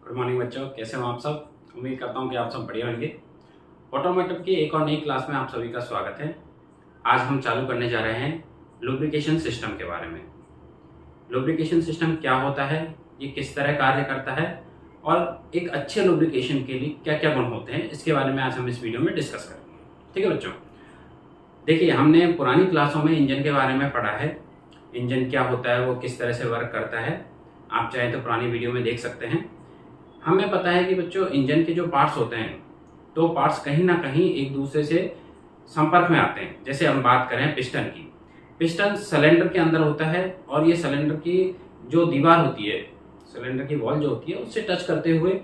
Good morning बच्चों, कैसे हो आप सब। उम्मीद करता हूँ कि आप सब बढ़िया होंगे। ऑटोमोटिव की एक और नई क्लास में आप सभी का स्वागत है। आज हम चालू करने जा रहे हैं लुब्रिकेशन सिस्टम के बारे में। लुब्रिकेशन सिस्टम क्या होता है, ये किस तरह कार्य करता है और एक अच्छे लुब्रिकेशन के लिए क्या क्या गुण होते हैं, इसके बारे में आज हम इस वीडियो में डिस्कस करेंगे। ठीक है बच्चों, देखिए हमने पुरानी क्लासों में इंजन के बारे में पढ़ा है। इंजन क्या होता है, वो किस तरह से वर्क करता है, आप चाहे तो पुरानी वीडियो में देख सकते हैं। हमें पता है कि बच्चों इंजन के जो पार्ट्स होते हैं, तो पार्ट्स कहीं ना कहीं एक दूसरे से संपर्क में आते हैं। जैसे हम बात करें पिस्टन की, पिस्टन सिलेंडर के अंदर होता है और ये सिलेंडर की जो दीवार होती है, सिलेंडर की वॉल जो होती है, उससे टच करते हुए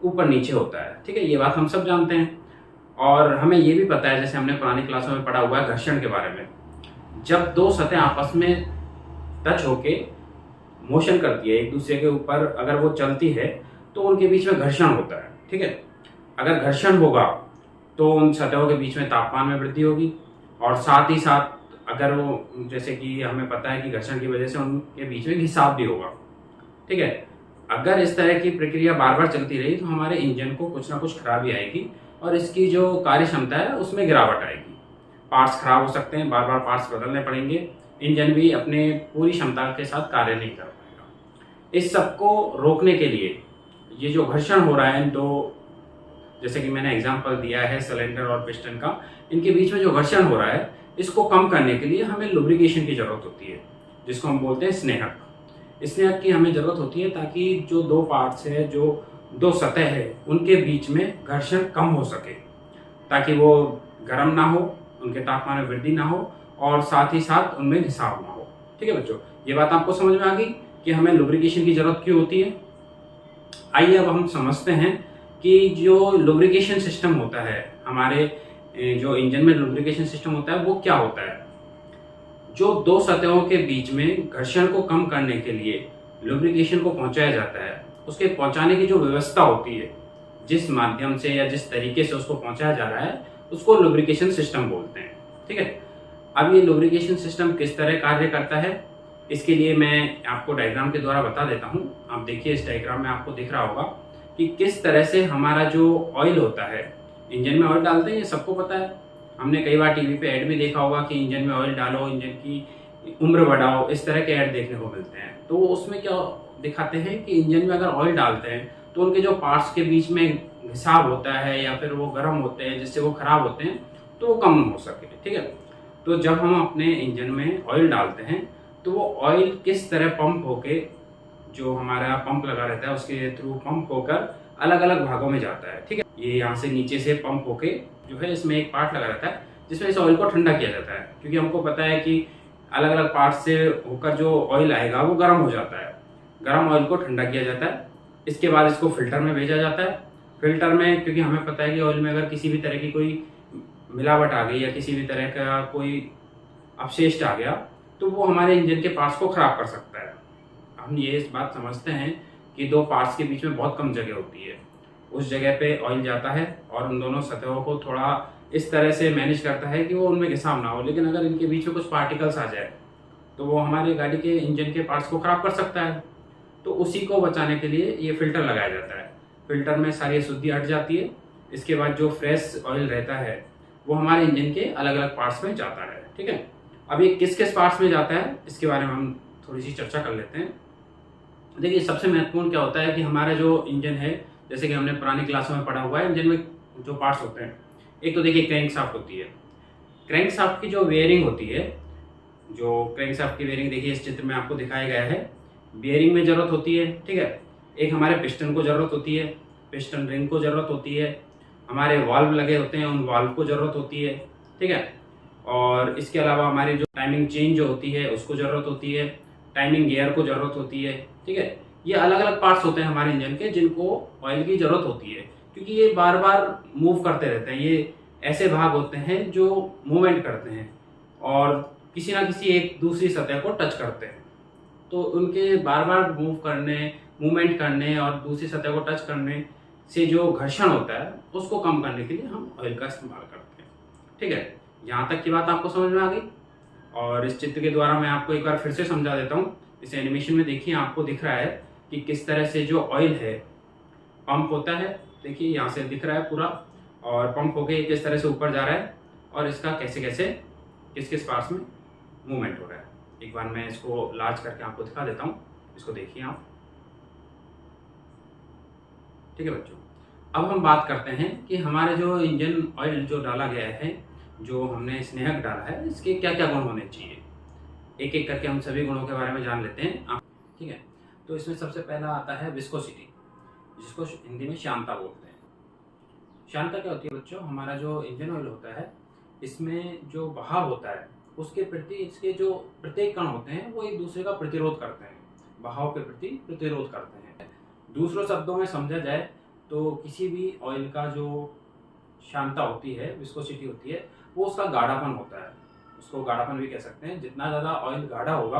ऊपर नीचे होता है। ठीक है, ये बात हम सब जानते हैं। और हमें ये भी पता है, जैसे हमने पुरानी क्लासों में पढ़ा हुआ है घर्षण के बारे में। जब दो सतह आपस में टच होके मोशन करती है एक दूसरे के ऊपर, अगर वो चलती है तो उनके बीच में घर्षण होता है। ठीक है, अगर घर्षण होगा तो उन सतहों के बीच में तापमान में वृद्धि होगी और साथ ही साथ अगर वो, जैसे कि हमें पता है कि घर्षण की वजह से उनके बीच में घिसाव भी होगा। ठीक है, अगर इस तरह की प्रक्रिया बार बार चलती रही तो हमारे इंजन को कुछ ना कुछ खराबी आएगी और इसकी जो कार्य क्षमता है उसमें गिरावट आएगी। पार्ट्स खराब हो सकते हैं, बार बार पार्ट्स बदलने पड़ेंगे, इंजन भी अपने पूरी क्षमता के साथ कार्य नहीं कर पाएगा। इस सबको रोकने के लिए ये जो घर्षण हो रहा है इन दो, जैसे कि मैंने एग्जांपल दिया है सिलेंडर और पिस्टन का, इनके बीच में जो घर्षण हो रहा है इसको कम करने के लिए हमें लुब्रिकेशन की जरूरत होती है, जिसको हम बोलते हैं स्नेहक। स्नेहक की हमें जरूरत होती है ताकि जो दो पार्ट्स है, जो दो सतह है, उनके बीच में घर्षण कम हो सके, ताकि वो गर्म ना हो, उनके तापमान में वृद्धि ना हो और साथ ही साथ उनमें घिसाव ना हो। ठीक है बच्चों, ये बात आपको समझ में आ गई कि हमें लुब्रिकेशन की जरूरत क्यों होती है। आइए अब हम समझते हैं कि जो लुब्रिकेशन सिस्टम होता है हमारे, जो इंजन में लुब्रिकेशन सिस्टम होता है वो क्या होता है। जो दो सतहों के बीच में घर्षण को कम करने के लिए लुब्रिकेशन को पहुंचाया जाता है, उसके पहुंचाने की जो व्यवस्था होती है, जिस माध्यम से या जिस तरीके से उसको पहुंचाया जा रहा है, उसको लुब्रिकेशन सिस्टम बोलते हैं। ठीक है, अब ये लुब्रिकेशन सिस्टम किस तरह कार्य करता है, इसके लिए मैं आपको डायग्राम के द्वारा बता देता हूं। आप देखिए, इस डायग्राम में आपको दिख रहा होगा कि किस तरह से हमारा जो ऑयल होता है, इंजन में ऑयल डालते हैं, ये सबको पता है। हमने कई बार टीवी पे ऐड भी देखा होगा कि इंजन में ऑयल डालो, इंजन की उम्र बढ़ाओ, इस तरह के ऐड देखने को मिलते हैं। तो उसमें क्या दिखाते हैं कि इंजन में अगर ऑयल डालते हैं तो उनके जो पार्ट्स के बीच में घिसाव होता है या फिर वो गर्म होते हैं, जिससे वो खराब होते हैं, तो वो कम हो सके। ठीक है, तो जब हम अपने इंजन में ऑयल डालते हैं तो वो ऑयल किस तरह पंप होके, जो हमारा पंप लगा रहता है उसके थ्रू पंप होकर अलग अलग भागों में जाता है। ठीक है, ये यहाँ से नीचे से पंप होके जो है, इसमें एक पार्ट लगा रहता है जिसमें इस ऑयल को ठंडा किया जाता है, क्योंकि हमको पता है कि अलग अलग पार्ट से होकर जो ऑयल आएगा वो गर्म हो जाता है। गर्म ऑयल को ठंडा किया जाता है, इसके बाद इसको फिल्टर में भेजा जाता है। फिल्टर में, क्योंकि हमें पता है कि ऑयल में अगर किसी भी तरह की कोई मिलावट आ गई या किसी भी तरह का कोई अवशेष आ गया तो वो हमारे इंजन के पार्ट्स को खराब कर सकता है। हम ये इस बात समझते हैं कि दो पार्ट्स के बीच में बहुत कम जगह होती है, उस जगह पे ऑयल जाता है और उन दोनों सतहों को थोड़ा इस तरह से मैनेज करता है कि वो उनमें घिसाव ना हो। लेकिन अगर इनके बीच में कुछ पार्टिकल्स आ जाए तो वो हमारे गाड़ी के इंजन के पार्ट्स को खराब कर सकता है। तो उसी को बचाने के लिए ये फिल्टर लगाया जाता है। फिल्टर में सारी अशुद्धि हट जाती है, इसके बाद जो फ्रेश ऑयल रहता है वो हमारे इंजन के अलग अलग पार्ट्स में जाता है। ठीक है, अब ये किस किस पार्ट्स में जाता है इसके बारे में हम थोड़ी सी चर्चा कर लेते हैं। देखिए, सबसे महत्वपूर्ण क्या होता है कि हमारा जो इंजन है, जैसे कि हमने पुरानी क्लासों में पढ़ा हुआ है, इंजन में जो पार्ट्स होते हैं, एक तो देखिए क्रैंकशाफ्ट होती है। क्रैंकशाफ्ट की जो वेयरिंग होती है, जो क्रैंकशाफ्ट की वेयरिंग देखिए इस चित्र में आपको दिखाया गया है, बेयरिंग में जरूरत होती है। ठीक है, एक हमारे पिस्टन को जरूरत होती है, पिस्टन रिंग को जरूरत होती है, हमारे वाल्व लगे होते हैं उन वाल्व को जरूरत होती है। ठीक है, और इसके अलावा हमारी जो टाइमिंग चेन जो होती है उसको जरूरत होती है, टाइमिंग गियर को जरूरत होती है। ठीक है, ये अलग अलग पार्ट्स होते हैं हमारे इंजन के जिनको ऑयल की जरूरत होती है, क्योंकि ये बार बार मूव करते रहते हैं। ये ऐसे भाग होते हैं जो मूवमेंट करते हैं और किसी ना किसी एक दूसरी सतह को टच करते हैं। तो उनके बार बार मूवमेंट करने और दूसरी सतह को टच करने से जो घर्षण होता है उसको कम करने के लिए हम ऑयल का इस्तेमाल करते हैं। ठीक है, यहाँ तक की बात आपको समझ में आ गई। और इस चित्र के द्वारा मैं आपको एक बार फिर से समझा देता हूँ। इस एनिमेशन में देखिए, आपको दिख रहा है कि किस तरह से जो ऑयल है पंप होता है, देखिए यहाँ से दिख रहा है पूरा, और पंप होके किस तरह से ऊपर जा रहा है और इसका कैसे कैसे किस किस पार्ट्स में मूवमेंट हो रहा है। एक बार मैं इसको लार्ज करके आपको दिखा देता हूँ, इसको देखिए आप। ठीक है बच्चों, अब हम बात करते हैं कि हमारे जो इंजन ऑयल जो डाला गया है, जो हमने स्नेहक डाला है, इसके क्या क्या गुण होने चाहिए। एक एक करके हम सभी गुणों के बारे में जान लेते हैं। ठीक है, तो इसमें सबसे पहला आता है विस्कोसिटी, जिसको हिंदी में श्यानता बोलते हैं। श्यानता क्या होती है बच्चों, हमारा जो इंजन ऑयल होता है इसमें जो बहाव होता है उसके प्रति इसके जो प्रत्येक कण होते हैं वो एक दूसरे का प्रतिरोध करते हैं, बहाव के प्रति प्रतिरोध करते हैं। दूसरों शब्दों में समझा जाए तो किसी भी ऑयल का जो श्यानता होती है, विस्कोसिटी होती है, वो उसका गाढ़ापन होता है, उसको गाढ़ापन भी कह सकते हैं। जितना ज़्यादा ऑयल गाढ़ा होगा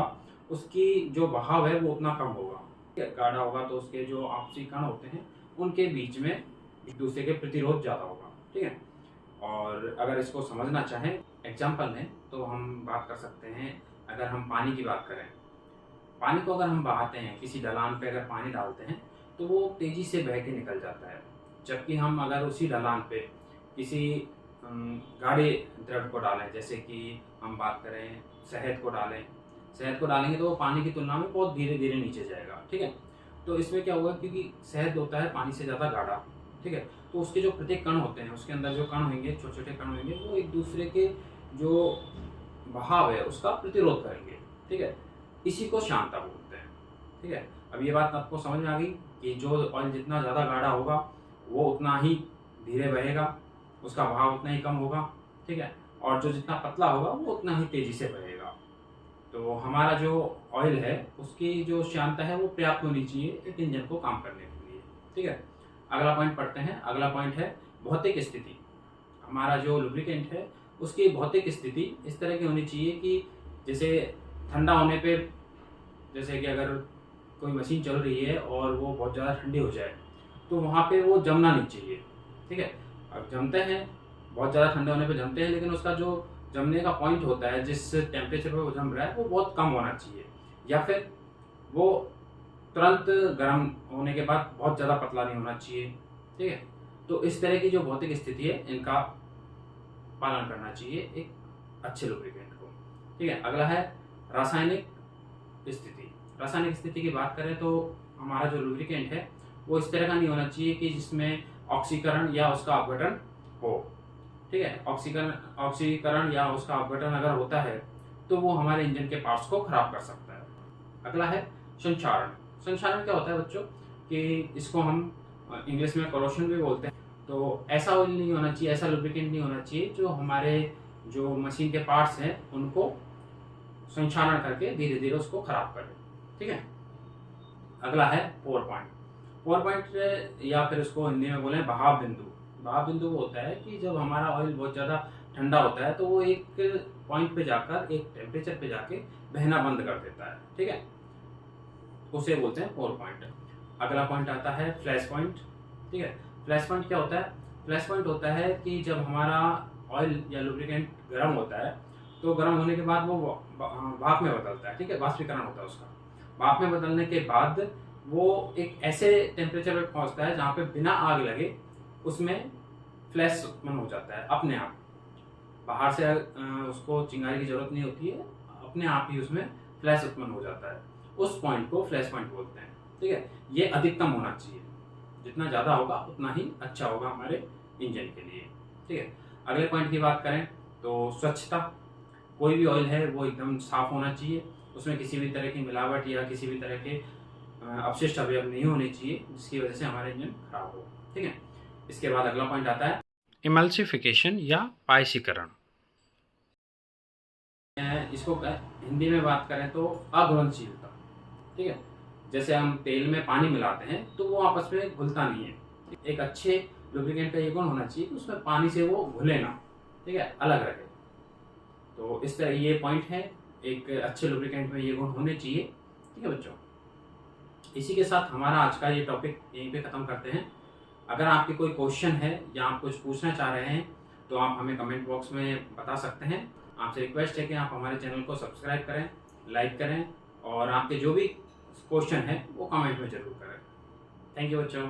उसकी जो बहाव है वो उतना कम होगा। गाढ़ा होगा तो उसके जो आपसी कण होते हैं उनके बीच में एक दूसरे के प्रतिरोध ज़्यादा होगा। ठीक है, और अगर इसको समझना चाहें एग्जाम्पल में तो हम बात कर सकते हैं। अगर हम पानी की बात करें, पानी को अगर हम बहाते हैं, किसी ढलान पे अगर पानी डालते हैं तो वो तेज़ी से बह के निकल जाता है। जबकि हम अगर उसी ढलान पे किसी गाढ़े द्रव्य को डालें, जैसे कि हम बात करें शहद को डालेंगे तो वो पानी की तुलना में बहुत धीरे धीरे नीचे जाएगा। ठीक है, तो इसमें क्या होगा, क्योंकि शहद होता है पानी से ज़्यादा गाढ़ा। ठीक है, तो उसके जो प्रत्येक कण होते हैं, उसके अंदर जो कण होंगे, छोटे छोटे कण होंगे, वो एक दूसरे के जो बहाव है उसका प्रतिरोध करेंगे। ठीक है, इसी को श्यानता बोलते हैं। ठीक है, अब ये बात आपको समझ में आ गई कि जो ऑयल जितना ज़्यादा गाढ़ा होगा वो उतना ही धीरे बहेगा, उसका बहाव उतना ही कम होगा। ठीक है, और जो जितना पतला होगा वो उतना ही तेज़ी से बहेगा। तो हमारा जो ऑयल है उसकी जो श्यानता है वो पर्याप्त होनी चाहिए एक इंजन को काम करने के लिए। ठीक है, अगला पॉइंट पढ़ते हैं। अगला पॉइंट है भौतिक स्थिति। हमारा जो लुब्रिकेंट है उसकी भौतिक स्थिति इस तरह की होनी चाहिए कि जैसे ठंडा होने पे, जैसे कि अगर कोई मशीन चल रही है और वो बहुत ज़्यादा ठंडी हो जाए तो वहाँ पे वो जमना नहीं चाहिए। ठीक है, अब जमते हैं, बहुत ज़्यादा ठंडे होने पे जमते हैं, लेकिन उसका जो जमने का पॉइंट होता है, जिस टेम्परेचर पे वो जम रहा है, वो बहुत कम होना चाहिए, या फिर वो तुरंत गर्म होने के बाद बहुत ज़्यादा पतला नहीं होना चाहिए। ठीक है, तो इस तरह की जो भौतिक स्थिति है इनका पालन करना चाहिए एक अच्छे लुब्रिकेंट को। ठीक है, अगला है रासायनिक स्थिति। रासायनिक स्थिति की बात करें तो हमारा जो लुब्रिकेंट है वो इस तरह का नहीं होना चाहिए कि जिसमें ऑक्सीकरण या उसका अपघटन हो। ठीक है, ऑक्सीकरण या उसका अपघटन अगर होता है तो वो हमारे इंजन के पार्ट्स को खराब कर सकता है। अगला है संक्षारण। संक्षारण क्या होता है बच्चों कि इसको हम इंग्लिश में करोशन भी बोलते हैं। तो ऐसा ऑयल नहीं होना चाहिए, ऐसा लुब्रिकेंट नहीं होना चाहिए जो हमारे जो मशीन के पार्ट्स हैं उनको संक्षारण करके धीरे धीरे उसको खराब करे। ठीक है, अगला है पोर पॉइंट। पोर पॉइंट या फिर उसको हिंदी में बोलें बहाव बिंदु। बहाव बिंदु वो होता है कि जब हमारा ऑयल बहुत ज़्यादा ठंडा होता है तो वो एक पॉइंट पे जाकर, एक टेम्परेचर पे जाके बहना बंद कर देता है। ठीक है, उसे बोलते हैं पोर पॉइंट। अगला पॉइंट आता है फ्लैश पॉइंट। ठीक है, फ्लैश पॉइंट क्या होता है? फ्लैश पॉइंट होता है कि जब हमारा ऑयल या लुब्रिकेंट गर्म होता है तो गर्म होने के बाद वो भाप में बदलता है। ठीक है, वाष्पीकरण होता है उसका। भाप में बदलने के बाद वो एक ऐसे टेम्परेचर पे पहुंचता है जहाँ पे बिना आग लगे उसमें फ्लैश उत्पन्न हो जाता है अपने आप। बाहर से उसको चिंगारी की जरूरत नहीं होती है, अपने आप ही उसमें फ्लैश उत्पन्न हो जाता है। उस पॉइंट को फ्लैश पॉइंट बोलते हैं। ठीक है, ये अधिकतम होना चाहिए, जितना ज़्यादा होगा उतना ही अच्छा होगा हमारे इंजन के लिए। ठीक है, अगले पॉइंट की बात करें तो स्वच्छता। कोई भी ऑयल है वो एकदम साफ होना चाहिए, उसमें किसी भी तरह की मिलावट या किसी भी तरह के अपशिष्ट अवयव नहीं होने चाहिए जिसकी वजह से हमारा इंजन खराब हो। ठीक है, इसके बाद अगला पॉइंट आता है इमल्सिफिकेशन या पायसीकरण। इसको हिंदी में बात करें तो अघुलनशीलता। ठीक है, जैसे हम तेल में पानी मिलाते हैं तो वो आपस में घुलता नहीं है। एक अच्छे लुब्रिकेंट का ये गुण होना चाहिए कि उसमें पानी से वो घुले ना। ठीक है, अलग रहे। तो इस तरह ये पॉइंट है, एक अच्छे लुब्रिकेंट में ये गुण होने चाहिए। ठीक है बच्चों, इसी के साथ हमारा आज का ये टॉपिक यहीं पे ख़त्म करते हैं। अगर आपके कोई क्वेश्चन है या आप कुछ पूछना चाह रहे हैं तो आप हमें कमेंट बॉक्स में बता सकते हैं। आपसे रिक्वेस्ट है कि आप हमारे चैनल को सब्सक्राइब करें, लाइक करें और आपके जो भी क्वेश्चन है वो कमेंट में ज़रूर करें। थैंक यू बच्चों।